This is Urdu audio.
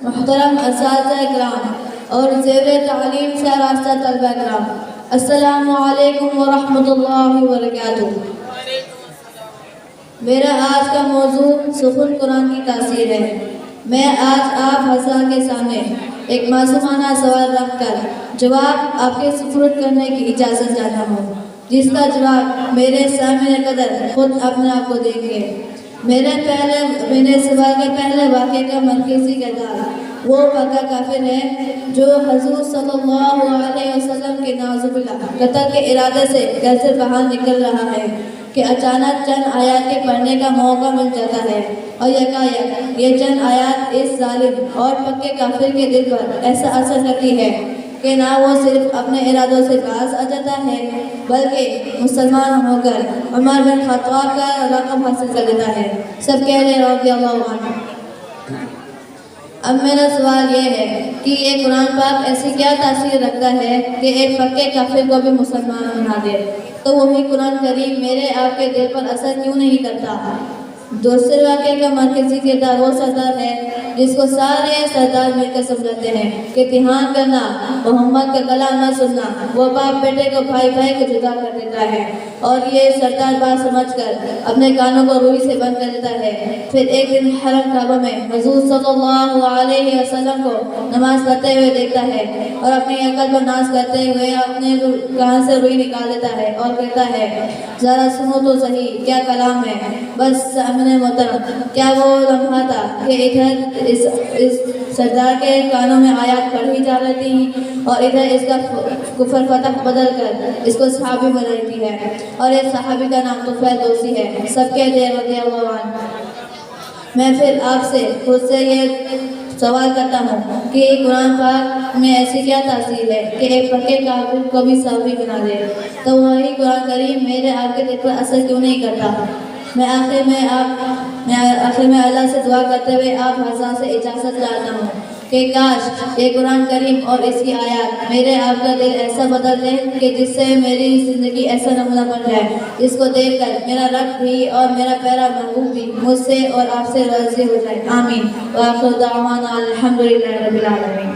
محترم اساتذہ کرام اور زیر تعلیم سے راستہ طلبہ کرام، السلام علیکم ورحمۃ اللہ وبرکاتہ۔ میرا آج کا موضوع سخن قرآن کی تاثیر ہے۔ میں آج آپ حضرات کے سامنے ایک معصومانہ سوال رکھ کر جواب آپ کے سپرد کرنے کی اجازت چاہتا ہوں، جس کا جواب میرے سامنے قدر خود اپنے آپ کو دیں گے۔ میرے سوال کے پہلے واقعے کا مرکزی کردار وہ پکا کافر ہے جو حضور صلی اللہ علیہ وسلم کے نعوذ باللہ قتل کے ارادے سے گھر سے باہر نکل رہا ہے کہ اچانک چند آیات کے پڑھنے کا موقع مل جاتا ہے، اور یکایک یہ چند آیات اس ظالم اور پکے کافر کے دل پر ایسا اثر کرتی ہے کہ نہ وہ صرف اپنے ارادوں سے باز آ جاتا ہے بلکہ مسلمان ہو کر عمر بن خطاب کا لقب حاصل کر لیتا ہے۔ سب کہہ لیں رضی اللہ عنہ۔ اب میرا سوال یہ ہے کہ یہ قرآن پاک ایسی کیا تاثیر رکھتا ہے کہ ایک پکے کافر کو بھی مسلمان بنا دے؟ تو وہی قرآن کریم میرے آپ کے دل پر اثر کیوں نہیں کرتا؟ دوسرے واقعے کا مرکزی کردار وہ سردار ہے جس کو سارے سردار مل کر سمجھاتے ہیں کہ دھیان کرنا، محمد کا کلام نہ سننا، وہ باپ بیٹے کو بھائی کو جدا کر دیتا ہے، اور یہ سردار بات سمجھ کر اپنے کانوں کو روئی سے بند کر دیتا ہے۔ پھر ایک دن حرم کعبہ میں حضور صلی اللہ علیہ وسلم کو نماز پڑھتے ہوئے دیکھتا ہے اور اپنی عقل پر ناز کرتے ہوئے اپنے کان سے روئی نکال دیتا ہے اور کہتا ہے، ذرا سنو تو صحیح، کیا کلام ہے۔ بس سامنے محترم، کیا وہ لمحہ تھا کہ ادھر اس سردار کے کانوں میں آیات پڑھی جا رہی تھی اور ادھر اس کا کفر فتح بدل کر اس کو صحابی بنا رہی ہے، اور اس صحابی کا نام طفیل دوسی ہے۔ سب کہتے ہیں رضی اللہ عنہ۔ میں پھر آپ سے خود سے یہ سوال کرتا ہوں کہ قرآن پاک میں ایسی کیا تاثیر ہے کہ ایک پکے کافر کو بھی صحابی بنا دے؟ تو وہی قرآن کریم میرے آپ کے دل پر اثر کیوں نہیں کرتا؟ میں آخر میں اللہ سے دعا کرتے ہوئے آپ حضرات سے اجازت چاہتا ہوں کہ کاش یہ قرآن کریم اور اس کی آیات میرے آپ کا دل ایسا بدل دے کہ جس سے میری زندگی ایسا نمونہ بن جائے جس کو دیکھ کر میرا رب بھی اور میرا پیارا محبوب بھی مجھ سے اور آپ سے راضی ہو جائے۔ آمین۔ وآخر دعوانا الحمدللہ رب العالمین۔